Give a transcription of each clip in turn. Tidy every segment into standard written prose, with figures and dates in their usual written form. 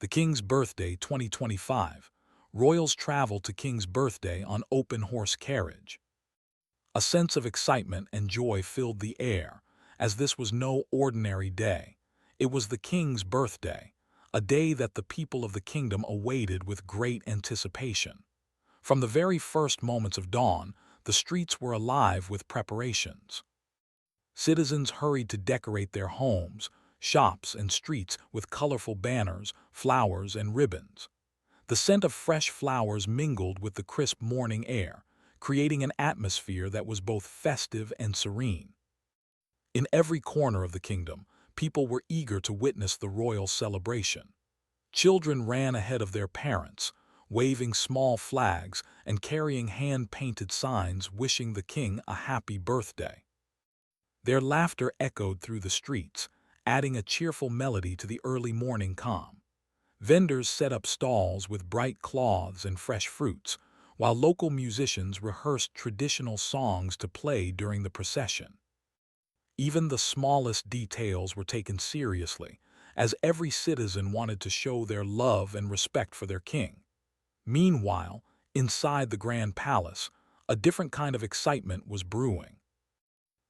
The King's Birthday 2025. Royals travel to King's Birthday on open horse carriage. A sense of excitement and joy filled the air, as this was no ordinary day. It was the King's birthday, a day that the people of the kingdom awaited with great anticipation. From the very first moments of dawn, the streets were alive with preparations. Citizens hurried to decorate their homes, shops, and streets with colorful banners, flowers, and ribbons. The scent of fresh flowers mingled with the crisp morning air, creating an atmosphere that was both festive and serene. In every corner of the kingdom, people were eager to witness the royal celebration. Children ran ahead of their parents, waving small flags and carrying hand-painted signs wishing the king a happy birthday. Their laughter echoed through the streets, adding a cheerful melody to the early morning calm. Vendors set up stalls with bright cloths and fresh fruits, while local musicians rehearsed traditional songs to play during the procession. Even the smallest details were taken seriously, as every citizen wanted to show their love and respect for their king. Meanwhile, inside the grand palace, a different kind of excitement was brewing.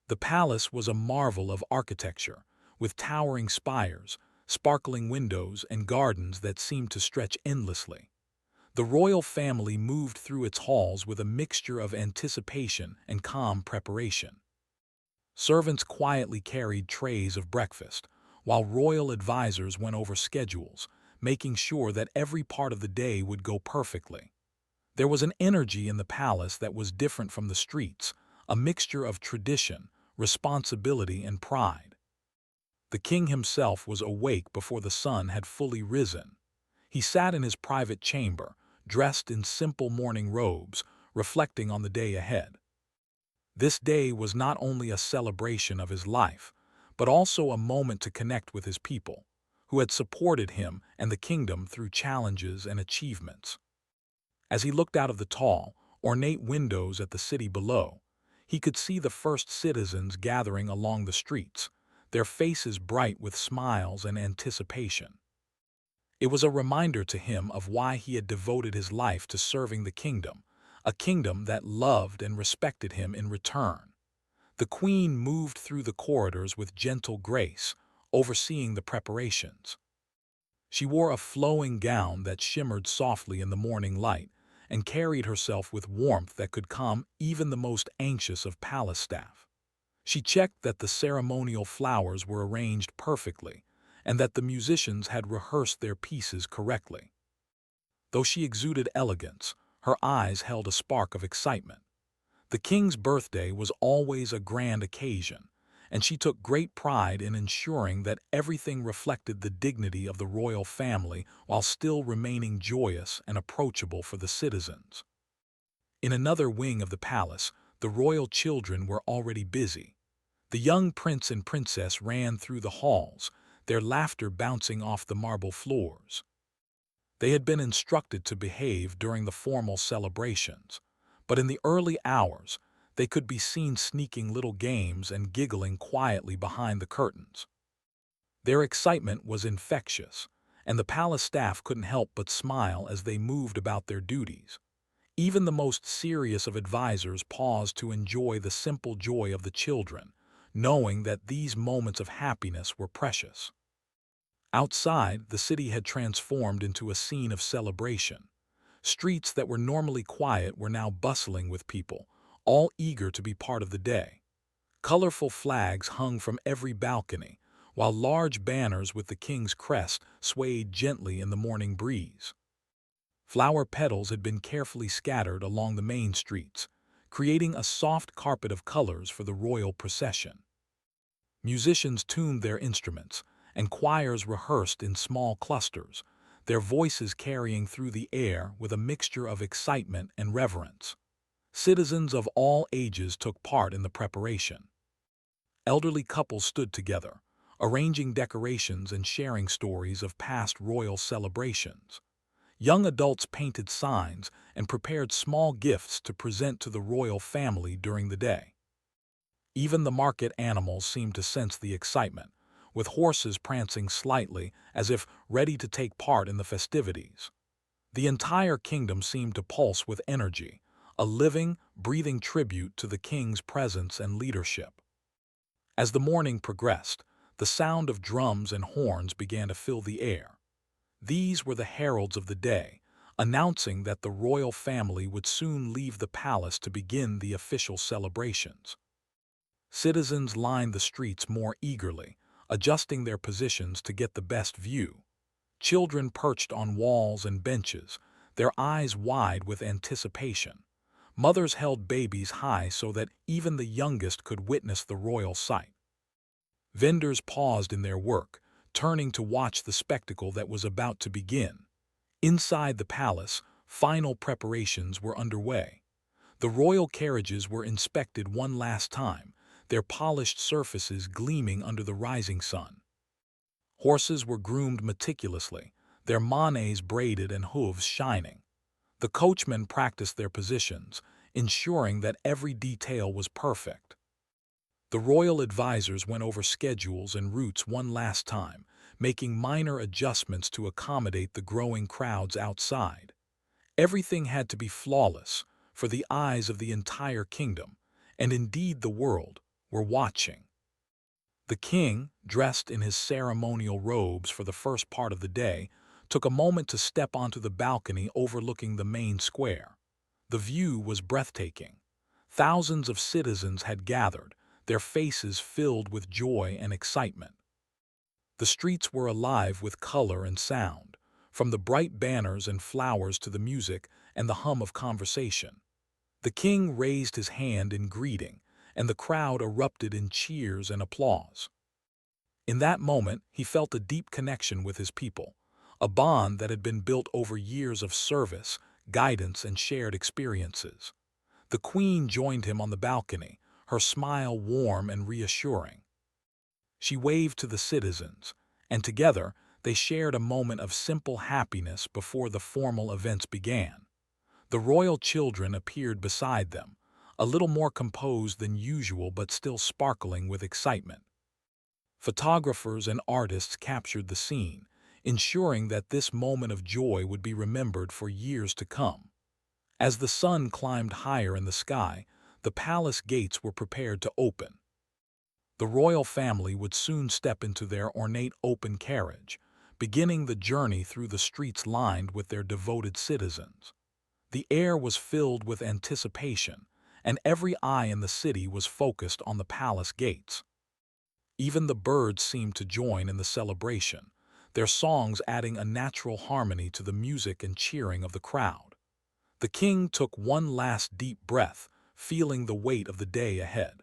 The palace was a marvel of architecture, with towering spires, sparkling windows, and gardens that seemed to stretch endlessly. The royal family moved through its halls with a mixture of anticipation and calm preparation. Servants quietly carried trays of breakfast, while royal advisors went over schedules, making sure that every part of the day would go perfectly. There was an energy in the palace that was different from the streets, a mixture of tradition, responsibility, and pride. The king himself was awake before the sun had fully risen. He sat in his private chamber, dressed in simple morning robes, reflecting on the day ahead. This day was not only a celebration of his life, but also a moment to connect with his people, who had supported him and the kingdom through challenges and achievements. As he looked out of the tall, ornate windows at the city below, he could see the first citizens gathering along the streets, their faces bright with smiles and anticipation. It was a reminder to him of why he had devoted his life to serving the kingdom, a kingdom that loved and respected him in return. The queen moved through the corridors with gentle grace, overseeing the preparations. She wore a flowing gown that shimmered softly in the morning light and carried herself with warmth that could calm even the most anxious of palace staff. She checked that the ceremonial flowers were arranged perfectly and that the musicians had rehearsed their pieces correctly. Though she exuded elegance, her eyes held a spark of excitement. The king's birthday was always a grand occasion, and she took great pride in ensuring that everything reflected the dignity of the royal family while still remaining joyous and approachable for the citizens. In another wing of the palace, the royal children were already busy. The young prince and princess ran through the halls, their laughter bouncing off the marble floors. They had been instructed to behave during the formal celebrations, but in the early hours, they could be seen sneaking little games and giggling quietly behind the curtains. Their excitement was infectious, and the palace staff couldn't help but smile as they moved about their duties. Even the most serious of advisors paused to enjoy the simple joy of the children, knowing that these moments of happiness were precious. Outside, the city had transformed into a scene of celebration. Streets that were normally quiet were now bustling with people, all eager to be part of the day. Colorful flags hung from every balcony, while large banners with the king's crest swayed gently in the morning breeze. Flower petals had been carefully scattered along the main streets, creating a soft carpet of colors for the royal procession. Musicians tuned their instruments, and choirs rehearsed in small clusters, their voices carrying through the air with a mixture of excitement and reverence. Citizens of all ages took part in the preparation. Elderly couples stood together, arranging decorations and sharing stories of past royal celebrations. Young adults painted signs and prepared small gifts to present to the royal family during the day. Even the market animals seemed to sense the excitement, with horses prancing slightly as if ready to take part in the festivities. The entire kingdom seemed to pulse with energy, a living, breathing tribute to the king's presence and leadership. As the morning progressed, the sound of drums and horns began to fill the air. These were the heralds of the day, announcing that the royal family would soon leave the palace to begin the official celebrations. Citizens lined the streets more eagerly, adjusting their positions to get the best view. Children perched on walls and benches, their eyes wide with anticipation. Mothers held babies high so that even the youngest could witness the royal sight. Vendors paused in their work, turning to watch the spectacle that was about to begin. Inside the palace, final preparations were underway. The royal carriages were inspected one last time, their polished surfaces gleaming under the rising sun. Horses were groomed meticulously, their manets braided and hooves shining. The coachmen practiced their positions, ensuring that every detail was perfect. The royal advisors went over schedules and routes one last time, making minor adjustments to accommodate the growing crowds outside. Everything had to be flawless, for the eyes of the entire kingdom, and indeed the world, were watching. The king, dressed in his ceremonial robes for the first part of the day, took a moment to step onto the balcony overlooking the main square. The view was breathtaking. Thousands of citizens had gathered, their faces filled with joy and excitement. The streets were alive with color and sound, from the bright banners and flowers to the music and the hum of conversation. The king raised his hand in greeting, and the crowd erupted in cheers and applause. In that moment, he felt a deep connection with his people, a bond that had been built over years of service, guidance, and shared experiences. The queen joined him on the balcony, her smile warm and reassuring. She waved to the citizens, and together they shared a moment of simple happiness before the formal events began. The royal children appeared beside them, a little more composed than usual but still sparkling with excitement. Photographers and artists captured the scene, ensuring that this moment of joy would be remembered for years to come. As the sun climbed higher in the sky, the palace gates were prepared to open. The royal family would soon step into their ornate open carriage, beginning the journey through the streets lined with their devoted citizens. The air was filled with anticipation, and every eye in the city was focused on the palace gates. Even the birds seemed to join in the celebration, their songs adding a natural harmony to the music and cheering of the crowd. The king took one last deep breath, feeling the weight of the day ahead.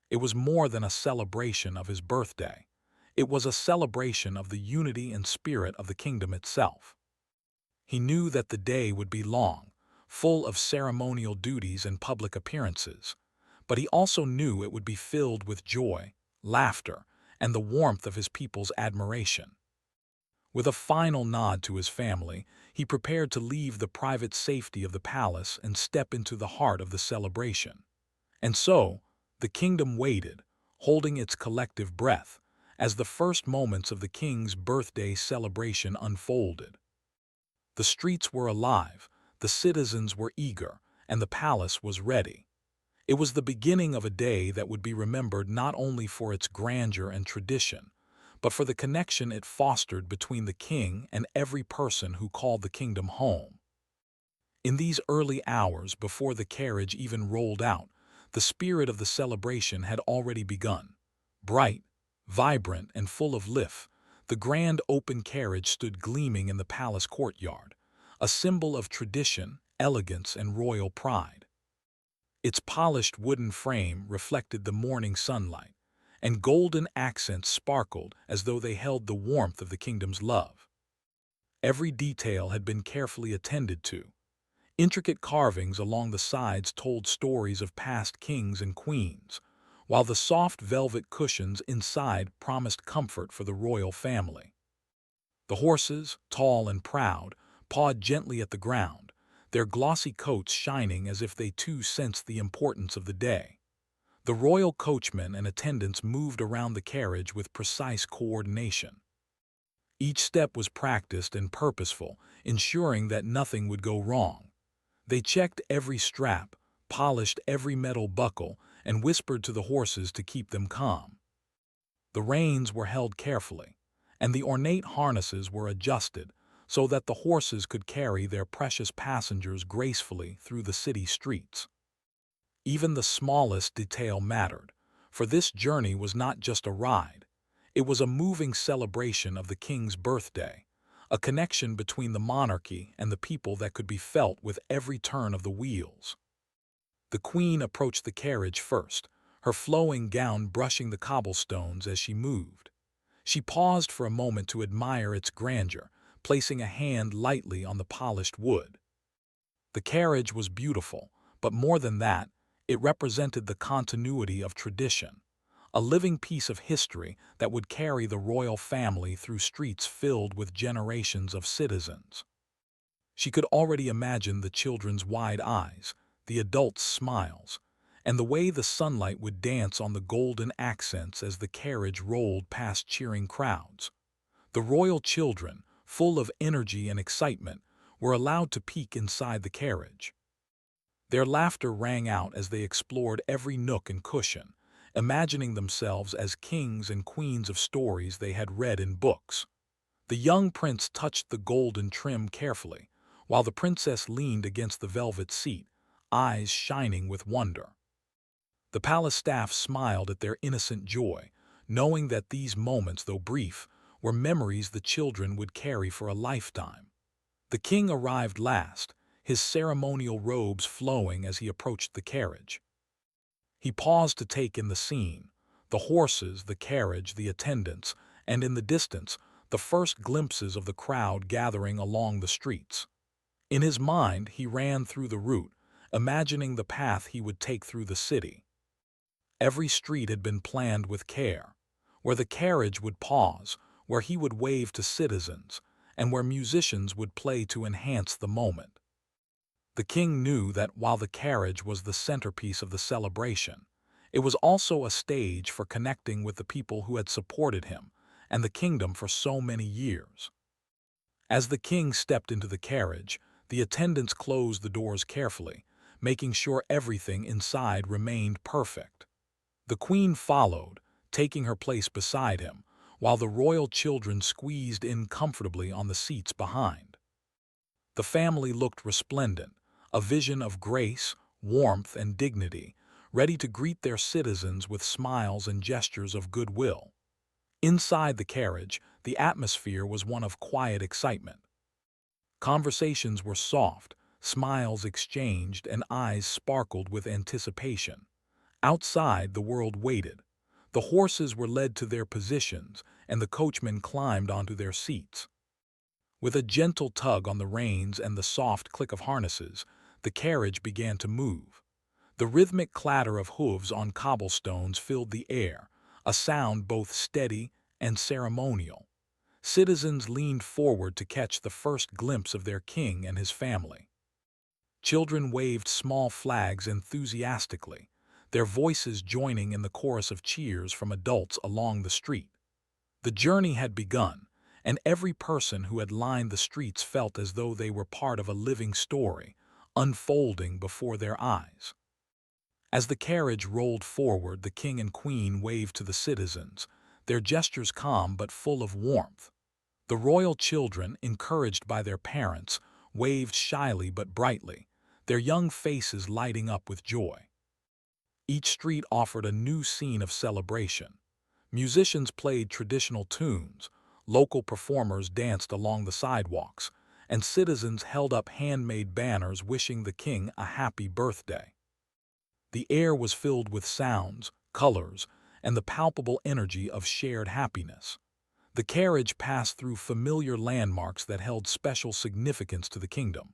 It was more than a celebration of his birthday. It was a celebration of the unity and spirit of the kingdom itself. He knew that the day would be long, full of ceremonial duties and public appearances, but he also knew it would be filled with joy, laughter, and the warmth of his people's admiration. With a final nod to his family, he prepared to leave the private safety of the palace and step into the heart of the celebration. And so, the kingdom waited, holding its collective breath, as the first moments of the king's birthday celebration unfolded. The streets were alive, the citizens were eager, and the palace was ready. It was the beginning of a day that would be remembered not only for its grandeur and tradition, but for the connection it fostered between the king and every person who called the kingdom home. In these early hours before the carriage even rolled out, the spirit of the celebration had already begun. Bright, vibrant, and full of life, the grand open carriage stood gleaming in the palace courtyard, a symbol of tradition, elegance, and royal pride. Its polished wooden frame reflected the morning sunlight, and golden accents sparkled as though they held the warmth of the kingdom's love. Every detail had been carefully attended to. Intricate carvings along the sides told stories of past kings and queens, while the soft velvet cushions inside promised comfort for the royal family. The horses, tall and proud, pawed gently at the ground, their glossy coats shining as if they too sensed the importance of the day. The royal coachmen and attendants moved around the carriage with precise coordination. Each step was practiced and purposeful, ensuring that nothing would go wrong. They checked every strap, polished every metal buckle, and whispered to the horses to keep them calm. The reins were held carefully, and the ornate harnesses were adjusted so that the horses could carry their precious passengers gracefully through the city streets. Even the smallest detail mattered, for this journey was not just a ride. It was a moving celebration of the king's birthday, a connection between the monarchy and the people that could be felt with every turn of the wheels. The queen approached the carriage first, her flowing gown brushing the cobblestones as she moved. She paused for a moment to admire its grandeur, placing a hand lightly on the polished wood. The carriage was beautiful, but more than that, it represented the continuity of tradition, a living piece of history that would carry the royal family through streets filled with generations of citizens. She could already imagine the children's wide eyes, the adults' smiles, and the way the sunlight would dance on the golden accents as the carriage rolled past cheering crowds. The royal children, full of energy and excitement, were allowed to peek inside the carriage. Their laughter rang out as they explored every nook and cushion, imagining themselves as kings and queens of stories they had read in books. The young prince touched the golden trim carefully, while the princess leaned against the velvet seat, eyes shining with wonder. The palace staff smiled at their innocent joy, knowing that these moments, though brief, were memories the children would carry for a lifetime. The king arrived last, his ceremonial robes flowing as he approached the carriage. He paused to take in the scene, the horses, the carriage, the attendants, and in the distance, the first glimpses of the crowd gathering along the streets. In his mind, he ran through the route, imagining the path he would take through the city. Every street had been planned with care, where the carriage would pause, where he would wave to citizens, and where musicians would play to enhance the moment. The king knew that while the carriage was the centerpiece of the celebration, it was also a stage for connecting with the people who had supported him and the kingdom for so many years. As the king stepped into the carriage, the attendants closed the doors carefully, making sure everything inside remained perfect. The queen followed, taking her place beside him, while the royal children squeezed in comfortably on the seats behind. The family looked resplendent, a vision of grace, warmth, and dignity, ready to greet their citizens with smiles and gestures of goodwill. Inside the carriage, the atmosphere was one of quiet excitement. Conversations were soft, smiles exchanged, and eyes sparkled with anticipation. Outside, the world waited. The horses were led to their positions, and the coachmen climbed onto their seats. With a gentle tug on the reins and the soft click of harnesses, the carriage began to move. The rhythmic clatter of hooves on cobblestones filled the air, a sound both steady and ceremonial. Citizens leaned forward to catch the first glimpse of their king and his family. Children waved small flags enthusiastically, their voices joining in the chorus of cheers from adults along the street. The journey had begun, and every person who had lined the streets felt as though they were part of a living story, unfolding before their eyes. As the carriage rolled forward, the king and queen waved to the citizens, their gestures calm but full of warmth. The royal children, encouraged by their parents, waved shyly but brightly, their young faces lighting up with joy. Each street offered a new scene of celebration. Musicians played traditional tunes, local performers danced along the sidewalks, and citizens held up handmade banners wishing the king a happy birthday. The air was filled with sounds, colors, and the palpable energy of shared happiness. The carriage passed through familiar landmarks that held special significance to the kingdom.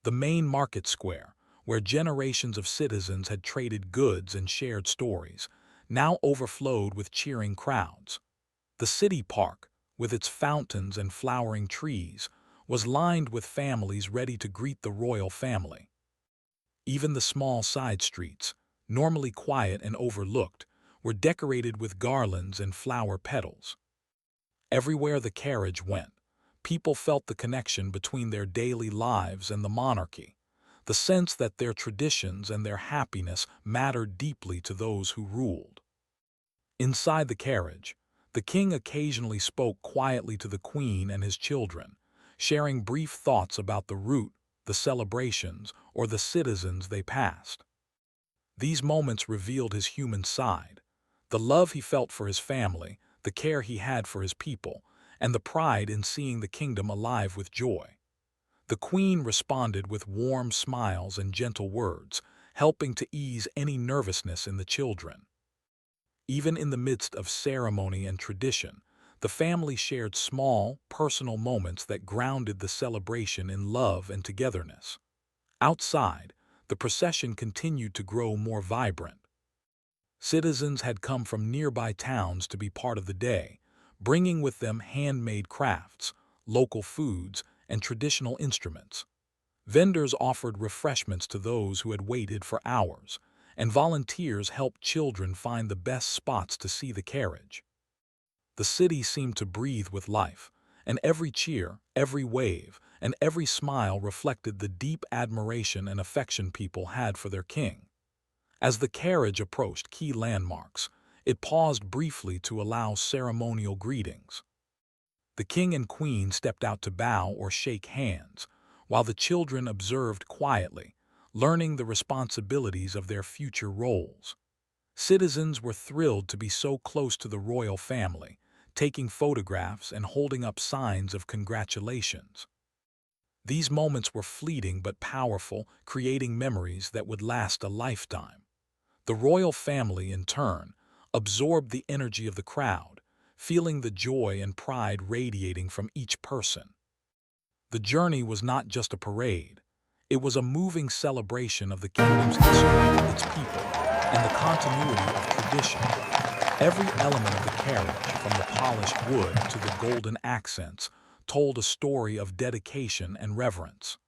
The main market square, where generations of citizens had traded goods and shared stories, now overflowed with cheering crowds. The city park, with its fountains and flowering trees, was lined with families ready to greet the royal family. Even the small side streets, normally quiet and overlooked, were decorated with garlands and flower petals. Everywhere the carriage went, people felt the connection between their daily lives and the monarchy, the sense that their traditions and their happiness mattered deeply to those who ruled. Inside the carriage, the king occasionally spoke quietly to the queen and his children, sharing brief thoughts about the route, the celebrations, or the citizens they passed. These moments revealed his human side, the love he felt for his family, the care he had for his people, and the pride in seeing the kingdom alive with joy. The queen responded with warm smiles and gentle words, helping to ease any nervousness in the children. Even in the midst of ceremony and tradition, the family shared small, personal moments that grounded the celebration in love and togetherness. Outside, the procession continued to grow more vibrant. Citizens had come from nearby towns to be part of the day, bringing with them handmade crafts, local foods, and traditional instruments. Vendors offered refreshments to those who had waited for hours, and volunteers helped children find the best spots to see the carriage. The city seemed to breathe with life, and every cheer, every wave, and every smile reflected the deep admiration and affection people had for their king. As the carriage approached key landmarks, it paused briefly to allow ceremonial greetings. The king and queen stepped out to bow or shake hands, while the children observed quietly, learning the responsibilities of their future roles. Citizens were thrilled to be so close to the royal family, taking photographs and holding up signs of congratulations. These moments were fleeting but powerful, creating memories that would last a lifetime. The royal family, in turn, absorbed the energy of the crowd, feeling the joy and pride radiating from each person. The journey was not just a parade. It was a moving celebration of the kingdom's history, its people, and the continuity of tradition. Every element of the carriage, from the polished wood to the golden accents, told a story of dedication and reverence.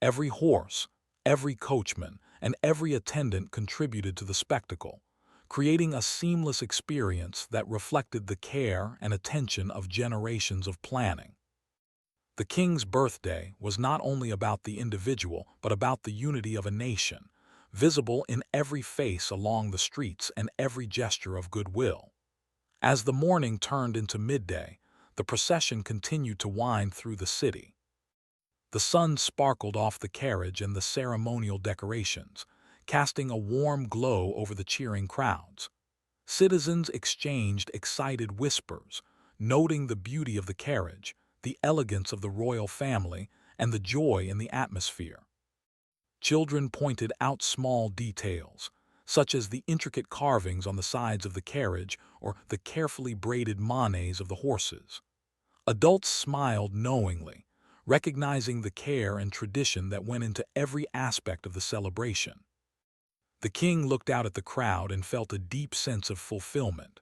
Every horse, every coachman, and every attendant contributed to the spectacle, creating a seamless experience that reflected the care and attention of generations of planning. The king's birthday was not only about the individual, but about the unity of a nation, visible in every face along the streets and every gesture of goodwill. As the morning turned into midday, the procession continued to wind through the city. The sun sparkled off the carriage and the ceremonial decorations, casting a warm glow over the cheering crowds. Citizens exchanged excited whispers, noting the beauty of the carriage, the elegance of the royal family, and the joy in the atmosphere. Children pointed out small details, such as the intricate carvings on the sides of the carriage or the carefully braided manes of the horses. Adults smiled knowingly, recognizing the care and tradition that went into every aspect of the celebration. The king looked out at the crowd and felt a deep sense of fulfillment.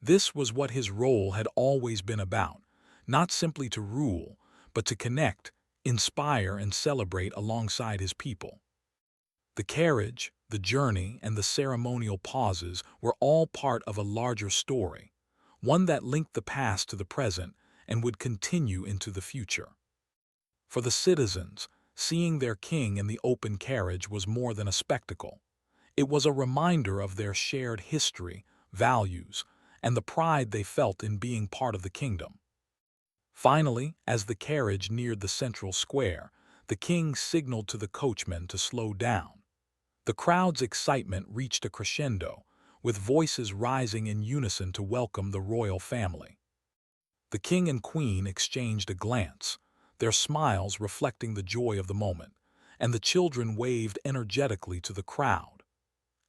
This was what his role had always been about, not simply to rule, but to connect, inspire, and celebrate alongside his people. The carriage, the journey, and the ceremonial pauses were all part of a larger story, one that linked the past to the present and would continue into the future. For the citizens, seeing their king in the open carriage was more than a spectacle. It was a reminder of their shared history, values, and the pride they felt in being part of the kingdom. Finally, as the carriage neared the central square, the king signaled to the coachman to slow down. The crowd's excitement reached a crescendo, with voices rising in unison to welcome the royal family. The king and queen exchanged a glance, their smiles reflecting the joy of the moment, and the children waved energetically to the crowd.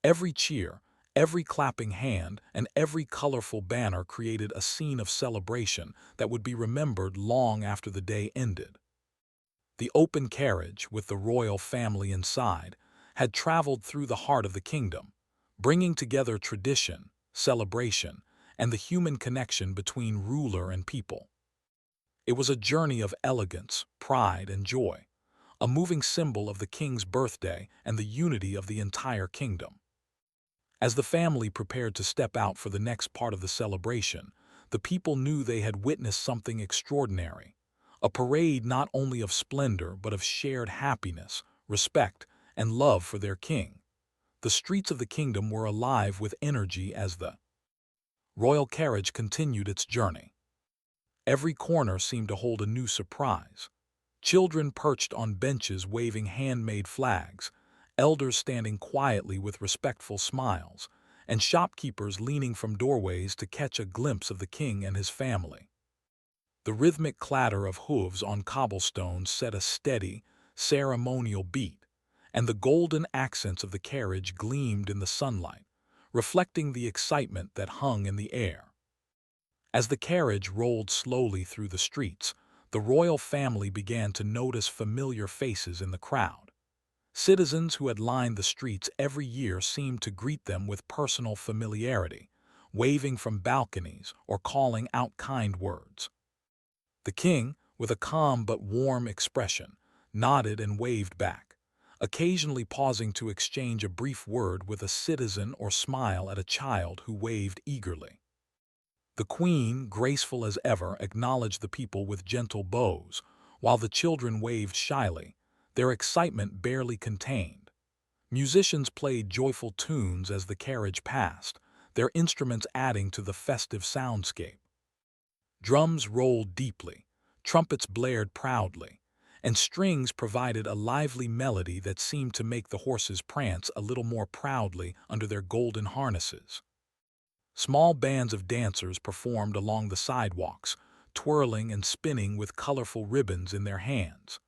Every cheer, every clapping hand, and every colorful banner created a scene of celebration that would be remembered long after the day ended. The open carriage, with the royal family inside, had traveled through the heart of the kingdom, bringing together tradition, celebration, and the human connection between ruler and people. It was a journey of elegance, pride, and joy, a moving symbol of the king's birthday and the unity of the entire kingdom. As the family prepared to step out for the next part of the celebration, the people knew they had witnessed something extraordinary. A parade not only of splendor but of shared happiness, respect, and love for their king. The streets of the kingdom were alive with energy as the royal carriage continued its journey. Every corner seemed to hold a new surprise. Children perched on benches waving handmade flags, elders standing quietly with respectful smiles, and shopkeepers leaning from doorways to catch a glimpse of the king and his family. The rhythmic clatter of hooves on cobblestones set a steady, ceremonial beat, and the golden accents of the carriage gleamed in the sunlight, reflecting the excitement that hung in the air. As the carriage rolled slowly through the streets, the royal family began to notice familiar faces in the crowd. Citizens who had lined the streets every year seemed to greet them with personal familiarity, waving from balconies or calling out kind words. The king, with a calm but warm expression, nodded and waved back, occasionally pausing to exchange a brief word with a citizen or smile at a child who waved eagerly. The queen, graceful as ever, acknowledged the people with gentle bows, while the children waved shyly, their excitement barely contained. Musicians played joyful tunes as the carriage passed, their instruments adding to the festive soundscape. Drums rolled deeply, trumpets blared proudly, and strings provided a lively melody that seemed to make the horses prance a little more proudly under their golden harnesses. Small bands of dancers performed along the sidewalks, twirling and spinning with colorful ribbons in their hands.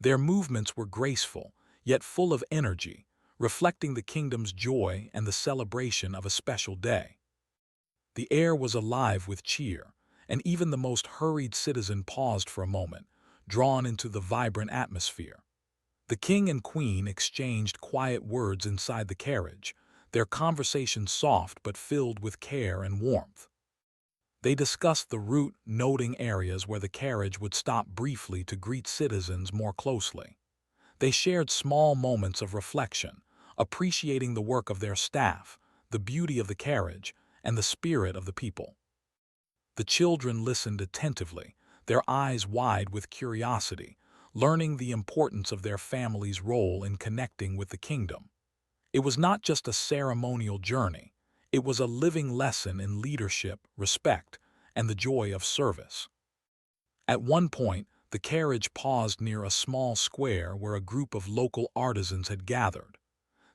Their movements were graceful, yet full of energy, reflecting the kingdom's joy and the celebration of a special day. The air was alive with cheer, and even the most hurried citizen paused for a moment, drawn into the vibrant atmosphere. The king and queen exchanged quiet words inside the carriage, their conversation soft but filled with care and warmth. They discussed the route, noting areas where the carriage would stop briefly to greet citizens more closely. They shared small moments of reflection, appreciating the work of their staff, the beauty of the carriage, and the spirit of the people. The children listened attentively, their eyes wide with curiosity, learning the importance of their family's role in connecting with the kingdom. It was not just a ceremonial journey, it was a living lesson in leadership, respect, and the joy of service. At one point, the carriage paused near a small square where a group of local artisans had gathered.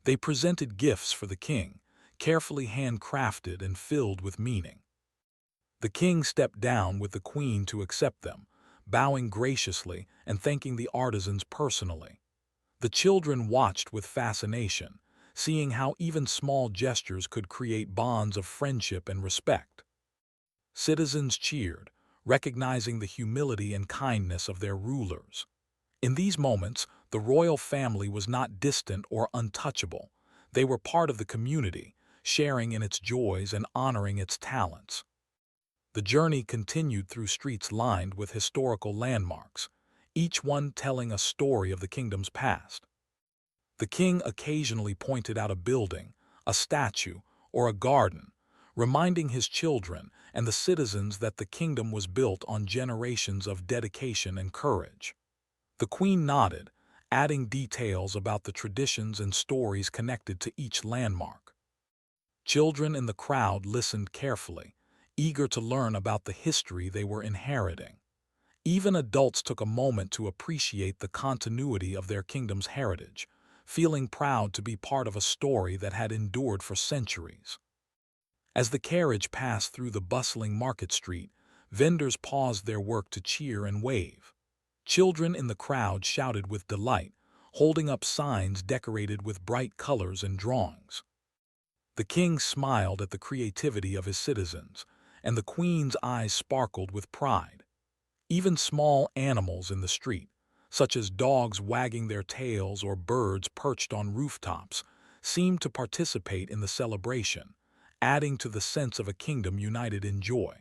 They presented gifts for the king, carefully handcrafted and filled with meaning. The king stepped down with the queen to accept them, bowing graciously and thanking the artisans personally. The children watched with fascination, seeing how even small gestures could create bonds of friendship and respect. Citizens cheered, recognizing the humility and kindness of their rulers. In these moments, the royal family was not distant or untouchable. They were part of the community, sharing in its joys and honoring its talents. The journey continued through streets lined with historical landmarks, each one telling a story of the kingdom's past. The king occasionally pointed out a building, a statue, or a garden, reminding his children and the citizens that the kingdom was built on generations of dedication and courage. The queen nodded, adding details about the traditions and stories connected to each landmark. Children in the crowd listened carefully, eager to learn about the history they were inheriting. Even adults took a moment to appreciate the continuity of their kingdom's heritage, feeling proud to be part of a story that had endured for centuries. As the carriage passed through the bustling market street, vendors paused their work to cheer and wave. Children in the crowd shouted with delight, holding up signs decorated with bright colors and drawings. The king smiled at the creativity of his citizens, and the queen's eyes sparkled with pride. Even small animals in the street, such as dogs wagging their tails or birds perched on rooftops, seemed to participate in the celebration, adding to the sense of a kingdom united in joy.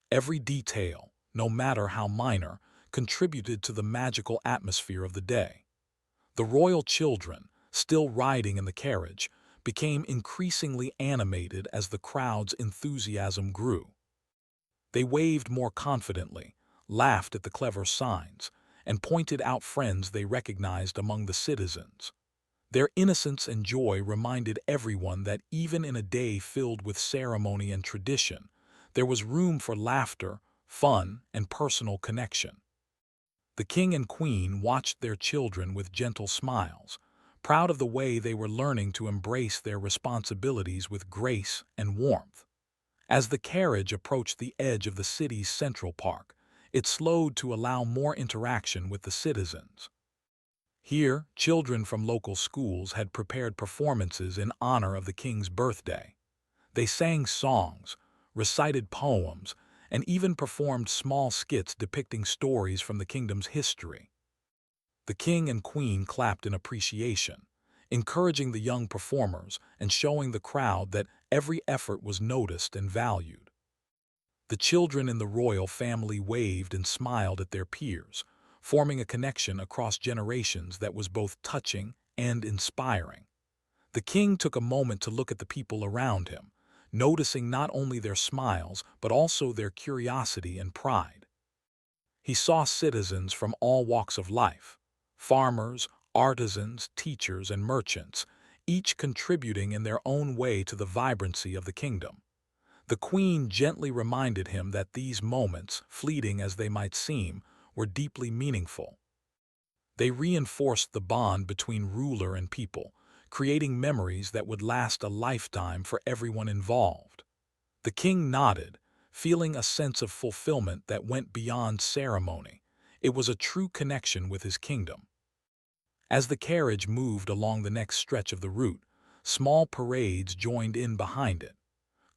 Every detail, no matter how minor, contributed to the magical atmosphere of the day. The royal children, still riding in the carriage, became increasingly animated as the crowd's enthusiasm grew. They waved more confidently, laughed at the clever signs, and pointed out friends they recognized among the citizens. Their innocence and joy reminded everyone that even in a day filled with ceremony and tradition, there was room for laughter, fun, and personal connection. The king and queen watched their children with gentle smiles, proud of the way they were learning to embrace their responsibilities with grace and warmth. As the carriage approached the edge of the city's central park, it slowed to allow more interaction with the citizens. Here, children from local schools had prepared performances in honor of the king's birthday. They sang songs, recited poems, and even performed small skits depicting stories from the kingdom's history. The king and queen clapped in appreciation, encouraging the young performers and showing the crowd that every effort was noticed and valued. The children in the royal family waved and smiled at their peers, forming a connection across generations that was both touching and inspiring. The king took a moment to look at the people around him, noticing not only their smiles but also their curiosity and pride. He saw citizens from all walks of life, farmers, artisans, teachers, and merchants, each contributing in their own way to the vibrancy of the kingdom. The queen gently reminded him that these moments, fleeting as they might seem, were deeply meaningful. They reinforced the bond between ruler and people, creating memories that would last a lifetime for everyone involved. The king nodded, feeling a sense of fulfillment that went beyond ceremony. It was a true connection with his kingdom. As the carriage moved along the next stretch of the route, small parades joined in behind it.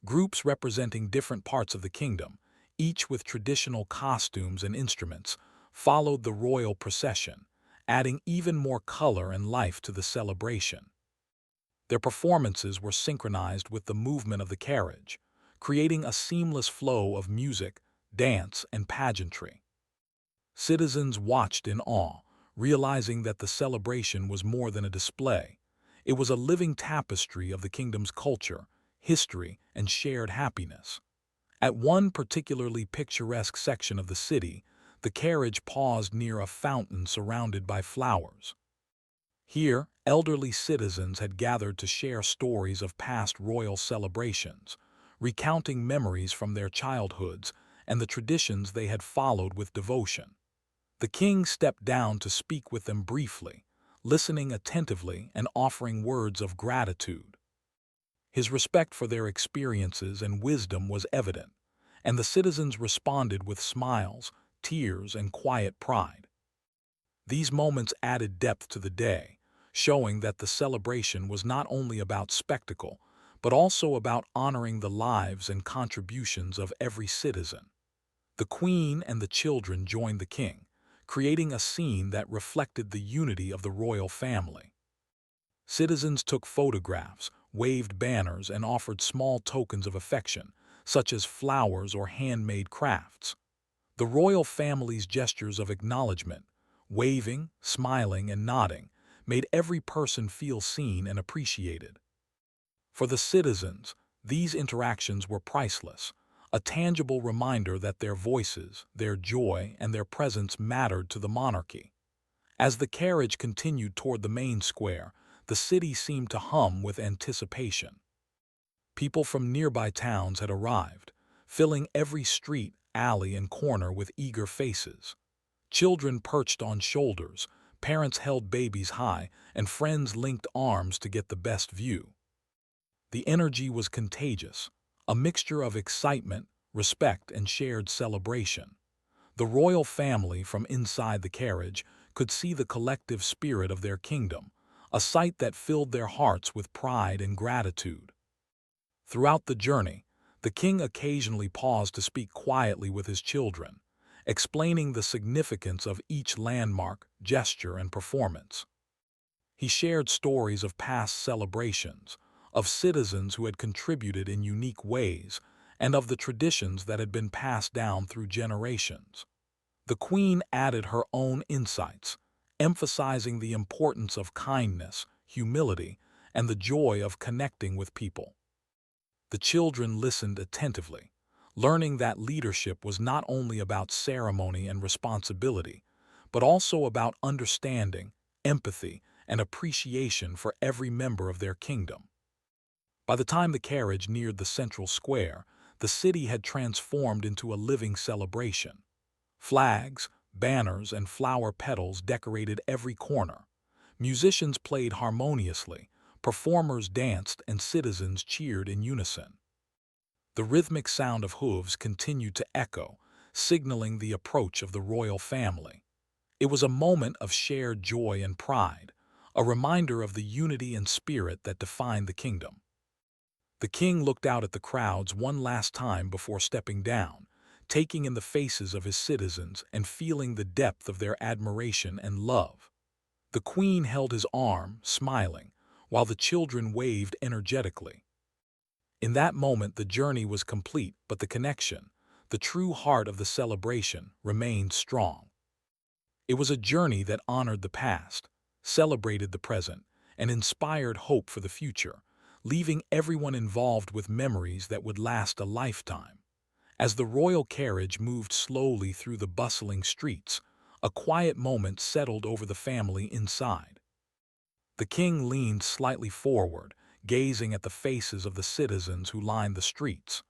Groups representing different parts of the kingdom, each with traditional costumes and instruments, followed the royal procession, adding even more color and life to the celebration. Their performances were synchronized with the movement of the carriage, creating a seamless flow of music, dance, and pageantry. Citizens watched in awe, realizing that the celebration was more than a display. It was a living tapestry of the kingdom's culture, history, and shared happiness. At one particularly picturesque section of the city, the carriage paused near a fountain surrounded by flowers. Here, elderly citizens had gathered to share stories of past royal celebrations, recounting memories from their childhoods and the traditions they had followed with devotion. The king stepped down to speak with them briefly, listening attentively and offering words of gratitude. His respect for their experiences and wisdom was evident, and the citizens responded with smiles, tears, and quiet pride. These moments added depth to the day, showing that the celebration was not only about spectacle, but also about honoring the lives and contributions of every citizen. The queen and the children joined the king, creating a scene that reflected the unity of the royal family. Citizens took photographs, waved banners, and offered small tokens of affection, such as flowers or handmade crafts. The royal family's gestures of acknowledgement, waving, smiling, and nodding, made every person feel seen and appreciated. For the citizens, these interactions were priceless, a tangible reminder that their voices, their joy, and their presence mattered to the monarchy. As the carriage continued toward the main square, the city seemed to hum with anticipation. People from nearby towns had arrived, filling every street, alley, and corner with eager faces. Children perched on shoulders, parents held babies high, and friends linked arms to get the best view. The energy was contagious, a mixture of excitement, respect, and shared celebration. The royal family from inside the carriage could see the collective spirit of their kingdom, a sight that filled their hearts with pride and gratitude. Throughout the journey, the king occasionally paused to speak quietly with his children, explaining the significance of each landmark, gesture, and performance. He shared stories of past celebrations, of citizens who had contributed in unique ways, and of the traditions that had been passed down through generations. The queen added her own insights, emphasizing the importance of kindness, humility, and the joy of connecting with people. The children listened attentively, learning that leadership was not only about ceremony and responsibility, but also about understanding, empathy, and appreciation for every member of their kingdom. By the time the carriage neared the central square, the city had transformed into a living celebration. Flags, banners, and flower petals decorated every corner. Musicians played harmoniously, performers danced, and citizens cheered in unison. The rhythmic sound of hooves continued to echo, signaling the approach of the royal family. It was a moment of shared joy and pride, a reminder of the unity and spirit that defined the kingdom. The king looked out at the crowds one last time before stepping down, taking in the faces of his citizens and feeling the depth of their admiration and love. The queen held his arm, smiling, while the children waved energetically. In that moment, the journey was complete, but the connection, the true heart of the celebration, remained strong. It was a journey that honored the past, celebrated the present, and inspired hope for the future, leaving everyone involved with memories that would last a lifetime. As the royal carriage moved slowly through the bustling streets, a quiet moment settled over the family inside. The king leaned slightly forward, gazing at the faces of the citizens who lined the streets.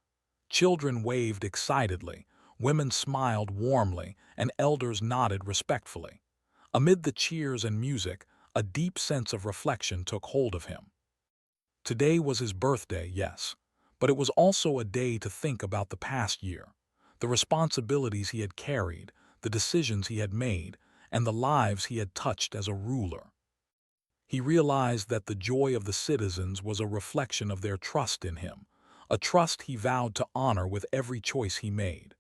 Children waved excitedly, women smiled warmly, and elders nodded respectfully. Amid the cheers and music, a deep sense of reflection took hold of him. Today was his birthday, yes, but it was also a day to think about the past year, the responsibilities he had carried, the decisions he had made, and the lives he had touched as a ruler. He realized that the joy of the citizens was a reflection of their trust in him, a trust he vowed to honor with every choice he made.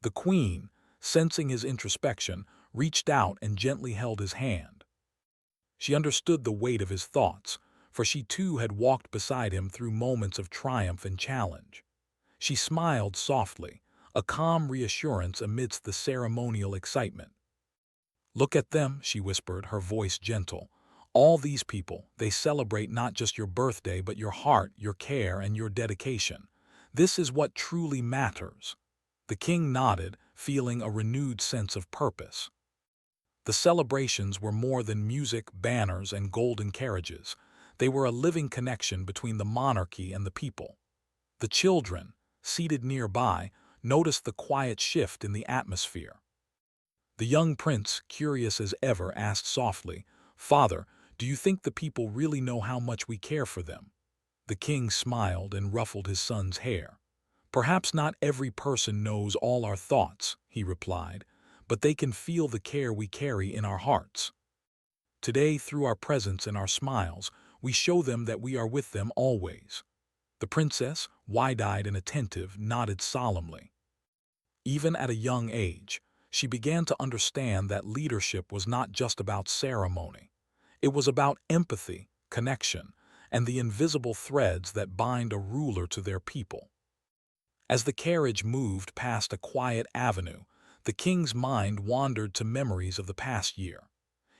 The queen, sensing his introspection, reached out and gently held his hand. She understood the weight of his thoughts, for she too had walked beside him through moments of triumph and challenge. She smiled softly, a calm reassurance amidst the ceremonial excitement. "Look at them," she whispered, her voice gentle. "All these people, they celebrate not just your birthday, but your heart, your care, and your dedication. This is what truly matters." The king nodded, feeling a renewed sense of purpose. The celebrations were more than music, banners, and golden carriages. They were a living connection between the monarchy and the people. The children, seated nearby, noticed the quiet shift in the atmosphere. The young prince, curious as ever, asked softly, "Father, do you think the people really know how much we care for them?" The king smiled and ruffled his son's hair. "Perhaps not every person knows all our thoughts," he replied, "but they can feel the care we carry in our hearts. Today, through our presence and our smiles, we show them that we are with them always." The princess, wide-eyed and attentive, nodded solemnly. Even at a young age, she began to understand that leadership was not just about ceremony. It was about empathy, connection, and the invisible threads that bind a ruler to their people. As the carriage moved past a quiet avenue, the king's mind wandered to memories of the past year.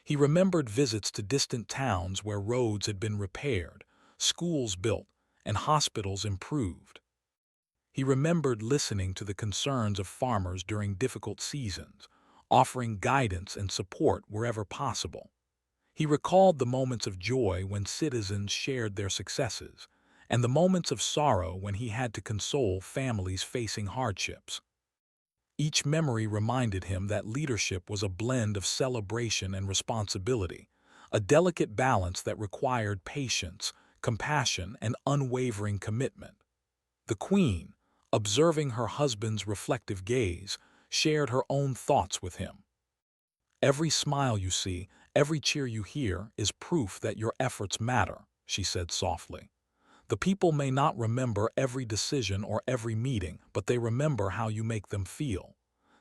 He remembered visits to distant towns where roads had been repaired, schools built, and hospitals improved. He remembered listening to the concerns of farmers during difficult seasons, offering guidance and support wherever possible. He recalled the moments of joy when citizens shared their successes, and the moments of sorrow when he had to console families facing hardships. Each memory reminded him that leadership was a blend of celebration and responsibility, a delicate balance that required patience, compassion, and unwavering commitment. The queen, observing her husband's reflective gaze, shared her own thoughts with him. "Every smile you see, every cheer you hear, is proof that your efforts matter," she said softly. "The people may not remember every decision or every meeting, but they remember how you make them feel.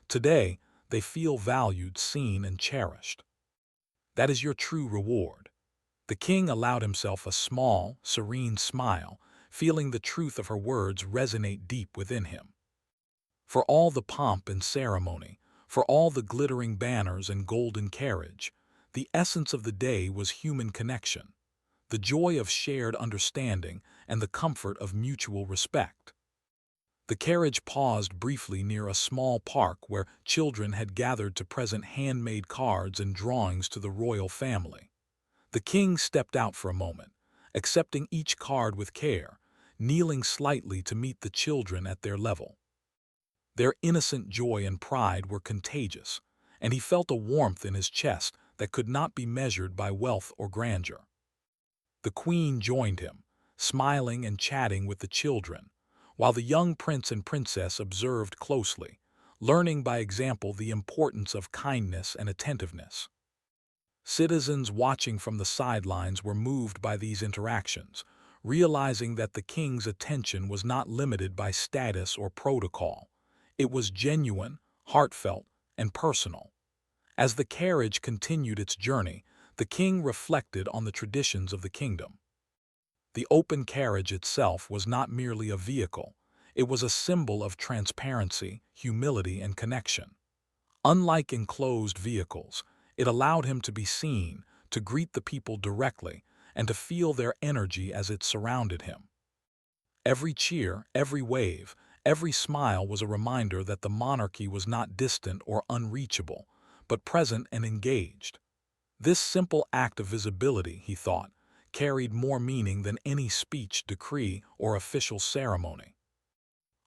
Today, they feel valued, seen, and cherished. That is your true reward." The king allowed himself a small, serene smile, feeling the truth of her words resonate deep within him. For all the pomp and ceremony, for all the glittering banners and golden carriage, the essence of the day was human connection. the joy of shared understanding, and the comfort of mutual respect. The carriage paused briefly near a small park where children had gathered to present handmade cards and drawings to the royal family. The king stepped out for a moment, accepting each card with care, kneeling slightly to meet the children at their level. Their innocent joy and pride were contagious, and he felt a warmth in his chest that could not be measured by wealth or grandeur. The queen joined him, smiling and chatting with the children, while the young prince and princess observed closely, learning by example the importance of kindness and attentiveness. Citizens watching from the sidelines were moved by these interactions, realizing that the king's attention was not limited by status or protocol. It was genuine, heartfelt, and personal. As the carriage continued its journey, the king reflected on the traditions of the kingdom. The open carriage itself was not merely a vehicle, it was a symbol of transparency, humility, and connection. Unlike enclosed vehicles, it allowed him to be seen, to greet the people directly, and to feel their energy as it surrounded him. Every cheer, every wave, every smile was a reminder that the monarchy was not distant or unreachable, but present and engaged. This simple act of visibility, he thought, carried more meaning than any speech, decree, or official ceremony.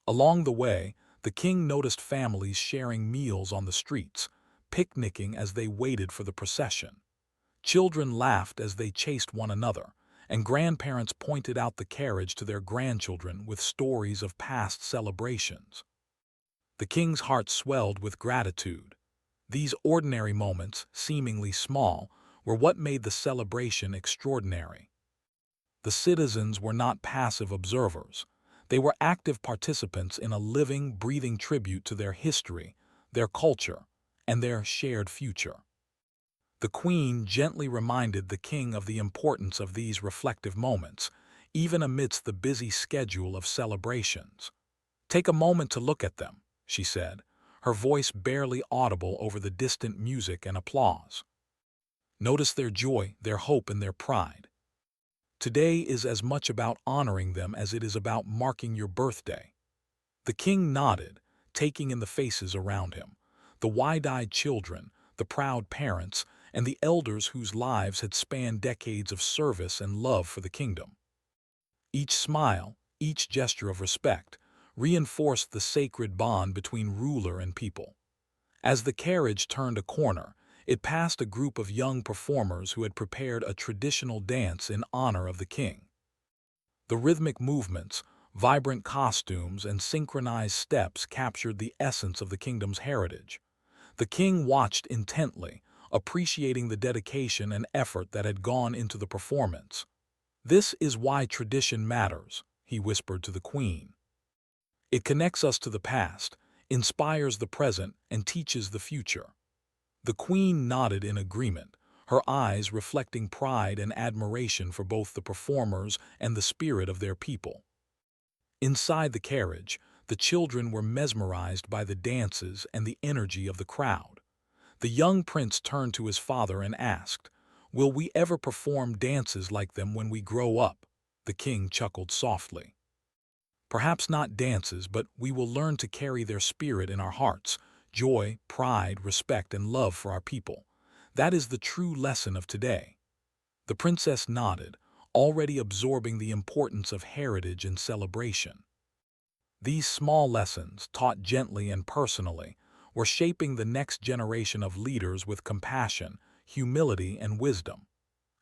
Along the way, the king noticed families sharing meals on the streets, picnicking as they waited for the procession. Children laughed as they chased one another, and grandparents pointed out the carriage to their grandchildren with stories of past celebrations. The king's heart swelled with gratitude. These ordinary moments, seemingly small, were what made the celebration extraordinary. The citizens were not passive observers. They were active participants in a living, breathing tribute to their history, their culture, and their shared future. The queen gently reminded the king of the importance of these reflective moments, even amidst the busy schedule of celebrations. "Take a moment to look at them," she said, her voice barely audible over the distant music and applause. "Notice their joy, their hope, and their pride. Today is as much about honoring them as it is about marking your birthday." The king nodded, taking in the faces around him, the wide-eyed children, the proud parents, and the elders whose lives had spanned decades of service and love for the kingdom. Each smile, each gesture of respect, reinforced the sacred bond between ruler and people. As the carriage turned a corner, it passed a group of young performers who had prepared a traditional dance in honor of the king. The rhythmic movements, vibrant costumes, and synchronized steps captured the essence of the kingdom's heritage. The king watched intently, appreciating the dedication and effort that had gone into the performance. "This is why tradition matters," he whispered to the queen. "It connects us to the past, inspires the present, and teaches the future." The queen nodded in agreement, her eyes reflecting pride and admiration for both the performers and the spirit of their people. Inside the carriage, the children were mesmerized by the dances and the energy of the crowd. The young prince turned to his father and asked, "Will we ever perform dances like them when we grow up?" The king chuckled softly. "Perhaps not dances, but we will learn to carry their spirit in our hearts, joy, pride, respect, and love for our people. That is the true lesson of today." The princess nodded, already absorbing the importance of heritage and celebration. These small lessons, taught gently and personally, were shaping the next generation of leaders with compassion, humility, and wisdom.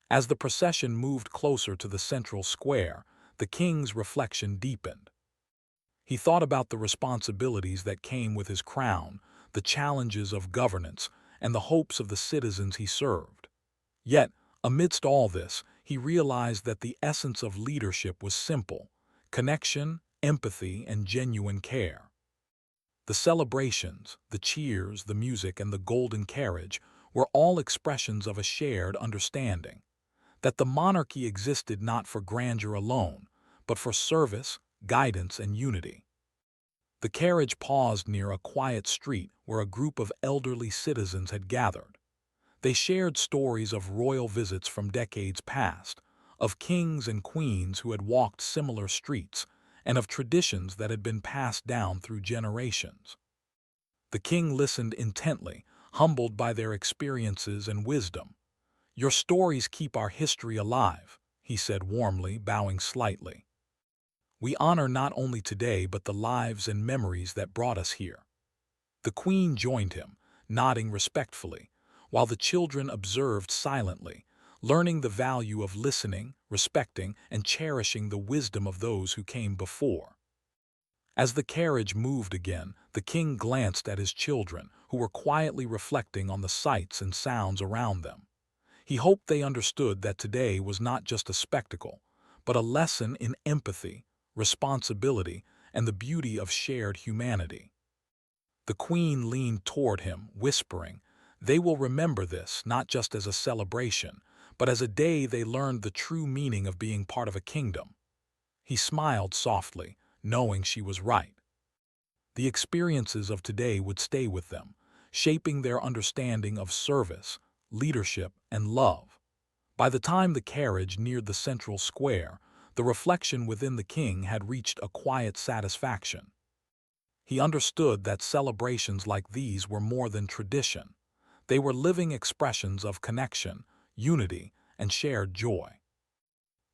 As the procession moved closer to the central square, the king's reflection deepened. He thought about the responsibilities that came with his crown, the challenges of governance, and the hopes of the citizens he served. Yet, amidst all this, he realized that the essence of leadership was simple: connection, empathy, and genuine care. The celebrations, the cheers, the music, and the golden carriage were all expressions of a shared understanding that the monarchy existed not for grandeur alone, but for service, guidance, and unity. The carriage paused near a quiet street where a group of elderly citizens had gathered. They shared stories of royal visits from decades past, of kings and queens who had walked similar streets, and of traditions that had been passed down through generations. The king listened intently, humbled by their experiences and wisdom. "Your stories keep our history alive," he said warmly, bowing slightly. "We honor not only today but the lives and memories that brought us here." The queen joined him, nodding respectfully, while the children observed silently, learning the value of listening, respecting, and cherishing the wisdom of those who came before. As the carriage moved again, the king glanced at his children, who were quietly reflecting on the sights and sounds around them. He hoped they understood that today was not just a spectacle, but a lesson in empathy, responsibility, and the beauty of shared humanity. The queen leaned toward him, whispering, "They will remember this not just as a celebration, but as a day they learned the true meaning of being part of a kingdom." He smiled softly, knowing she was right. The experiences of today would stay with them, shaping their understanding of service, leadership, and love. By the time the carriage neared the central square, the reflection within the king had reached a quiet satisfaction. He understood that celebrations like these were more than tradition. They were living expressions of connection, unity, and shared joy.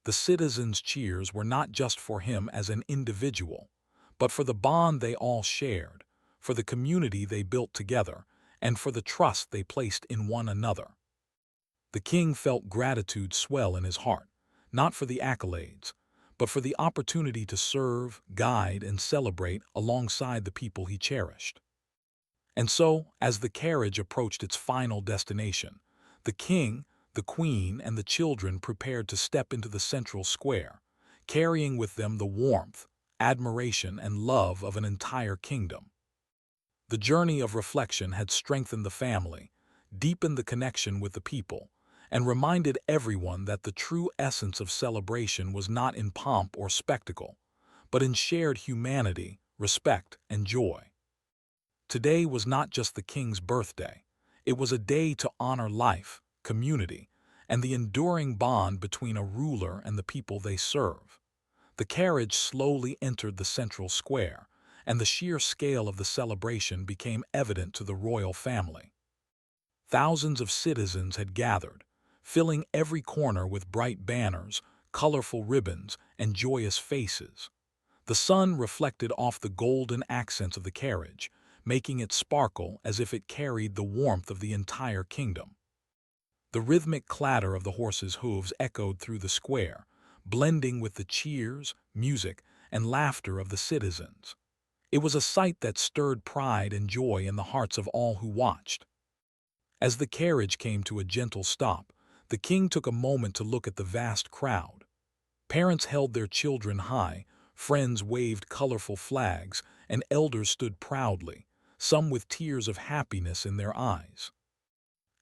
The citizens' cheers were not just for him as an individual, but for the bond they all shared, for the community they built together, and for the trust they placed in one another. The king felt gratitude swell in his heart, not for the accolades, but for the opportunity to serve, guide, and celebrate alongside the people he cherished. And so, as the carriage approached its final destination, the king, the queen, and the children prepared to step into the central square, carrying with them the warmth, admiration, and love of an entire kingdom. The journey of reflection had strengthened the family, deepened the connection with the people, and reminded everyone that the true essence of celebration was not in pomp or spectacle, but in shared humanity, respect, and joy. Today was not just the king's birthday. It was a day to honor life, community, and the enduring bond between a ruler and the people they serve. The carriage slowly entered the central square, and the sheer scale of the celebration became evident to the royal family. Thousands of citizens had gathered, filling every corner with bright banners, colorful ribbons, and joyous faces. The sun reflected off the golden accents of the carriage, making it sparkle as if it carried the warmth of the entire kingdom. The rhythmic clatter of the horses' hooves echoed through the square, blending with the cheers, music, and laughter of the citizens. It was a sight that stirred pride and joy in the hearts of all who watched. As the carriage came to a gentle stop, the king took a moment to look at the vast crowd. Parents held their children high, friends waved colorful flags, and elders stood proudly, some with tears of happiness in their eyes.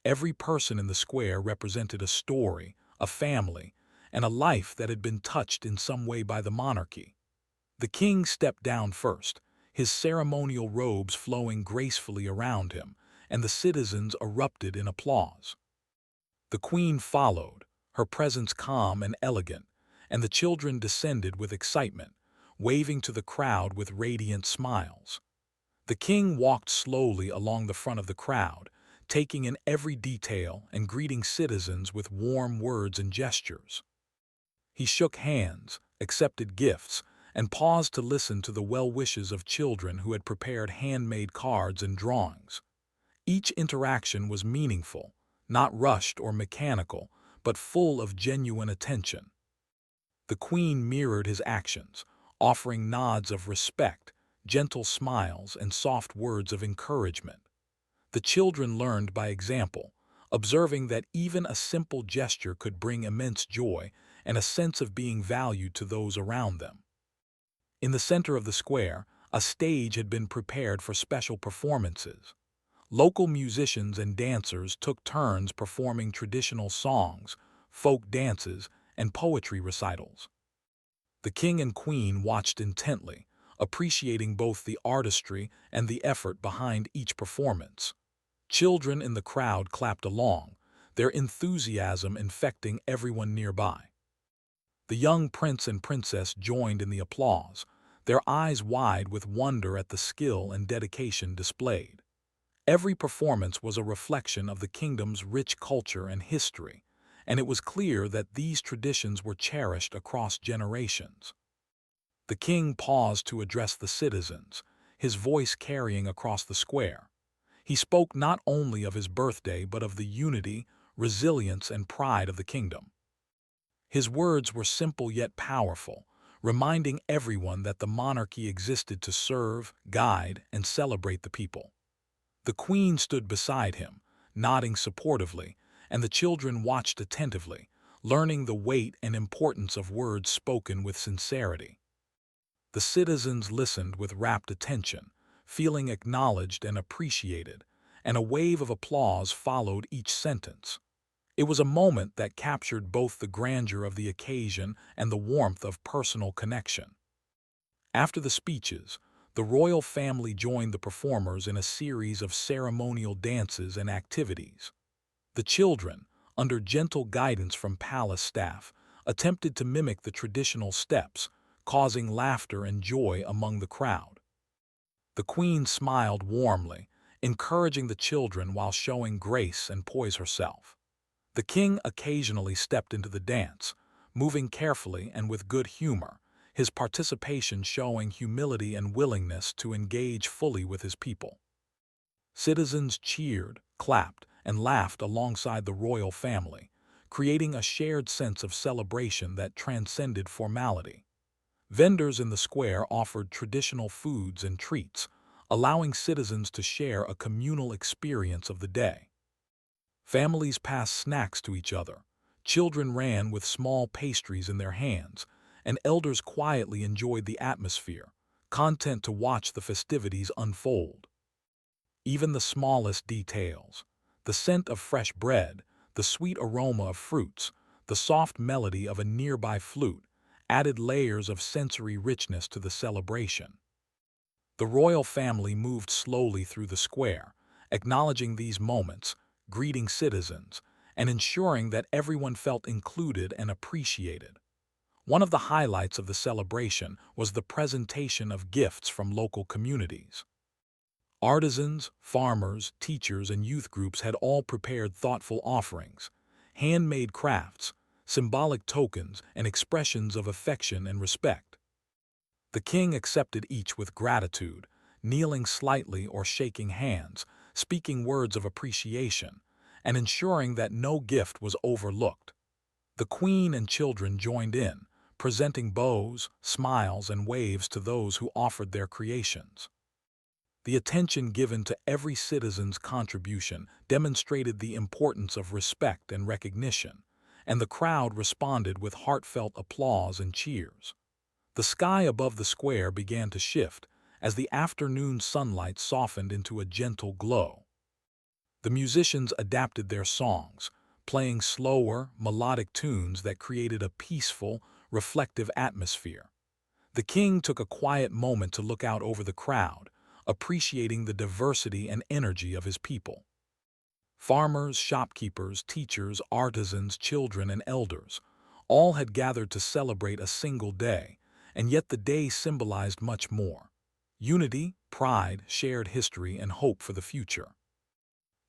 Every person in the square represented a story, a family, and a life that had been touched in some way by the monarchy. The king stepped down first, his ceremonial robes flowing gracefully around him, and the citizens erupted in applause. The queen followed, her presence calm and elegant, and the children descended with excitement, waving to the crowd with radiant smiles. The king walked slowly along the front of the crowd, taking in every detail and greeting citizens with warm words and gestures. He shook hands, accepted gifts, and paused to listen to the well wishes of children who had prepared handmade cards and drawings. Each interaction was meaningful, not rushed or mechanical, but full of genuine attention. The queen mirrored his actions, offering nods of respect, gentle smiles, and soft words of encouragement. The children learned by example, observing that even a simple gesture could bring immense joy and a sense of being valued to those around them. In the center of the square, a stage had been prepared for special performances. Local musicians and dancers took turns performing traditional songs, folk dances, and poetry recitals. The king and queen watched intently, appreciating both the artistry and the effort behind each performance. Children in the crowd clapped along, their enthusiasm infecting everyone nearby. The young prince and princess joined in the applause, their eyes wide with wonder at the skill and dedication displayed. Every performance was a reflection of the kingdom's rich culture and history, and it was clear that these traditions were cherished across generations. The king paused to address the citizens, his voice carrying across the square. He spoke not only of his birthday but of the unity, resilience, and pride of the kingdom. His words were simple yet powerful, reminding everyone that the monarchy existed to serve, guide, and celebrate the people. The queen stood beside him, nodding supportively, and the children watched attentively, learning the weight and importance of words spoken with sincerity. The citizens listened with rapt attention, feeling acknowledged and appreciated, and a wave of applause followed each sentence. It was a moment that captured both the grandeur of the occasion and the warmth of personal connection. After the speeches, the royal family joined the performers in a series of ceremonial dances and activities. The children, under gentle guidance from palace staff, attempted to mimic the traditional steps, causing laughter and joy among the crowd. The queen smiled warmly, encouraging the children while showing grace and poise herself. The king occasionally stepped into the dance, moving carefully and with good humor, his participation showing humility and willingness to engage fully with his people. Citizens cheered, clapped, and laughed alongside the royal family, creating a shared sense of celebration that transcended formality. Vendors in the square offered traditional foods and treats, allowing citizens to share a communal experience of the day. Families passed snacks to each other, children ran with small pastries in their hands, and elders quietly enjoyed the atmosphere, content to watch the festivities unfold. Even the smallest details, the scent of fresh bread, the sweet aroma of fruits, the soft melody of a nearby flute, added layers of sensory richness to the celebration. The royal family moved slowly through the square, acknowledging these moments, greeting citizens, and ensuring that everyone felt included and appreciated. One of the highlights of the celebration was the presentation of gifts from local communities. Artisans, farmers, teachers, and youth groups had all prepared thoughtful offerings, handmade crafts, symbolic tokens, and expressions of affection and respect. The king accepted each with gratitude, kneeling slightly or shaking hands, speaking words of appreciation, and ensuring that no gift was overlooked. The queen and children joined in, presenting bows, smiles, and waves to those who offered their creations. The attention given to every citizen's contribution demonstrated the importance of respect and recognition, and the crowd responded with heartfelt applause and cheers. The sky above the square began to shift as the afternoon sunlight softened into a gentle glow. The musicians adapted their songs, playing slower, melodic tunes that created a peaceful, reflective atmosphere. The king took a quiet moment to look out over the crowd, appreciating the diversity and energy of his people. Farmers, shopkeepers, teachers, artisans, children, and elders all had gathered to celebrate a single day, and yet the day symbolized much more: unity, pride, shared history, and hope for the future.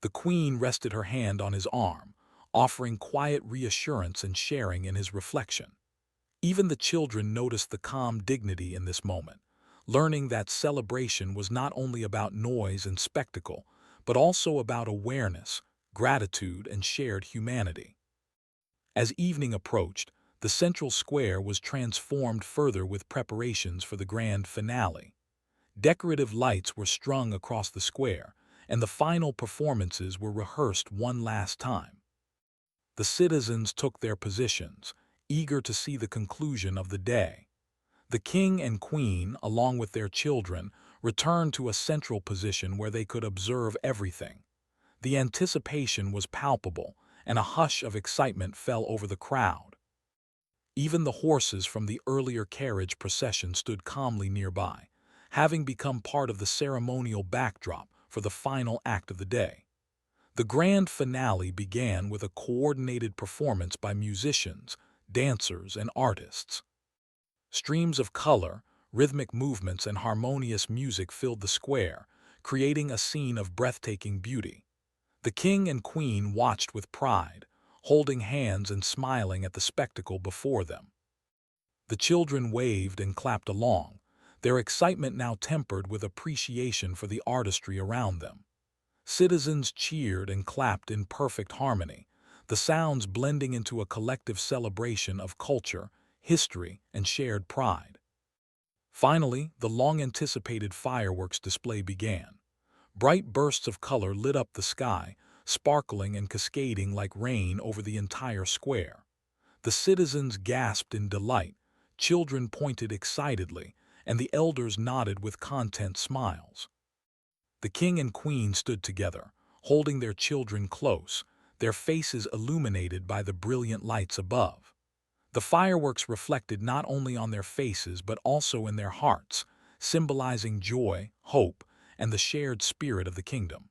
The queen rested her hand on his arm, offering quiet reassurance and sharing in his reflection. Even the children noticed the calm dignity in this moment, learning that celebration was not only about noise and spectacle, but also about awareness, gratitude, and shared humanity. As evening approached, the central square was transformed further with preparations for the grand finale. Decorative lights were strung across the square, and the final performances were rehearsed one last time. The citizens took their positions, eager to see the conclusion of the day. The king and queen, along with their children, returned to a central position where they could observe everything. The anticipation was palpable, and a hush of excitement fell over the crowd. Even the horses from the earlier carriage procession stood calmly nearby, having become part of the ceremonial backdrop for the final act of the day. The grand finale began with a coordinated performance by musicians, dancers, and artists. Streams of color, rhythmic movements, and harmonious music filled the square, creating a scene of breathtaking beauty. The king and queen watched with pride, holding hands and smiling at the spectacle before them. The children waved and clapped along, their excitement now tempered with appreciation for the artistry around them. Citizens cheered and clapped in perfect harmony, the sounds blending into a collective celebration of culture, history, and shared pride. Finally, the long-anticipated fireworks display began. Bright bursts of color lit up the sky, sparkling and cascading like rain over the entire square. The citizens gasped in delight, children pointed excitedly, and the elders nodded with content smiles. The king and queen stood together, holding their children close, their faces illuminated by the brilliant lights above. The fireworks reflected not only on their faces but also in their hearts, symbolizing joy, hope, and the shared spirit of the kingdom.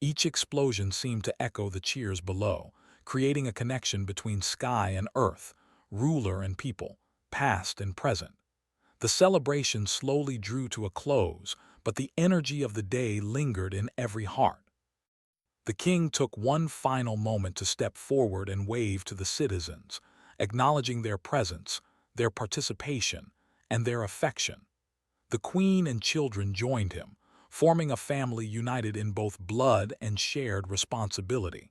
Each explosion seemed to echo the cheers below, creating a connection between sky and earth, ruler and people, past and present. The celebration slowly drew to a close, but the energy of the day lingered in every heart. The king took one final moment to step forward and wave to the citizens, acknowledging their presence, their participation, and their affection. The queen and children joined him, forming a family united in both blood and shared responsibility.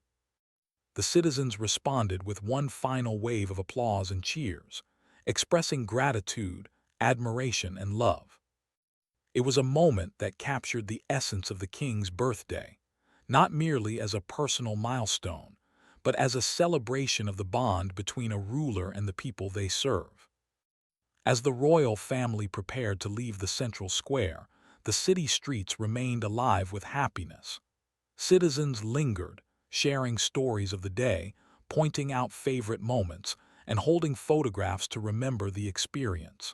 The citizens responded with one final wave of applause and cheers, expressing gratitude, admiration, and love. It was a moment that captured the essence of the king's birthday, not merely as a personal milestone, but as a celebration of the bond between a ruler and the people they serve. As the royal family prepared to leave the central square, the city streets remained alive with happiness. Citizens lingered, sharing stories of the day, pointing out favorite moments, and holding photographs to remember the experience.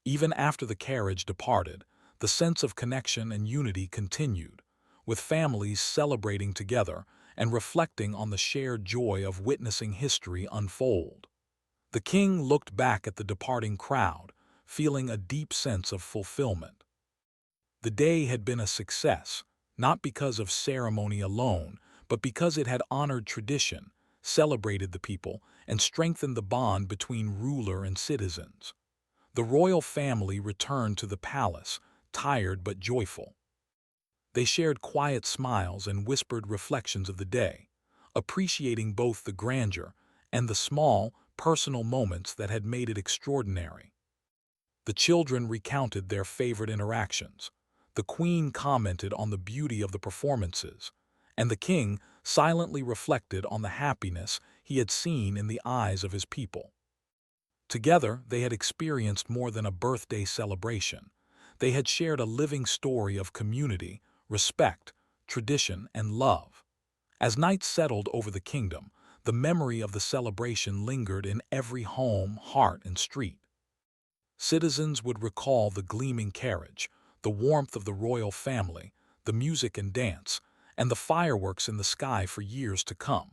Even after the carriage departed, the sense of connection and unity continued, with families celebrating together and reflecting on the shared joy of witnessing history unfold. The king looked back at the departing crowd, feeling a deep sense of fulfillment. The day had been a success, not because of ceremony alone, but because it had honored tradition, celebrated the people, and strengthened the bond between ruler and citizens. The royal family returned to the palace, tired but joyful. They shared quiet smiles and whispered reflections of the day, appreciating both the grandeur and the small, personal moments that had made it extraordinary. The children recounted their favorite interactions. The queen commented on the beauty of the performances, and the king silently reflected on the happiness he had seen in the eyes of his people. Together, they had experienced more than a birthday celebration. They had shared a living story of community, respect, tradition, and love. As night settled over the kingdom, the memory of the celebration lingered in every home, heart, and street. Citizens would recall the gleaming carriage, the warmth of the royal family, the music and dance, and the fireworks in the sky for years to come.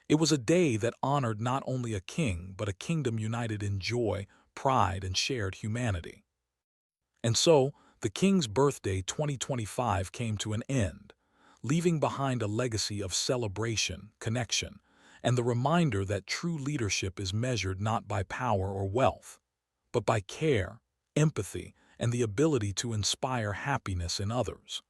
It was a day that honored not only a king, but a kingdom united in joy, pride, and shared humanity. And so, the King's Birthday 2025 came to an end, leaving behind a legacy of celebration, connection, and the reminder that true leadership is measured not by power or wealth, but by care, empathy, and the ability to inspire happiness in others.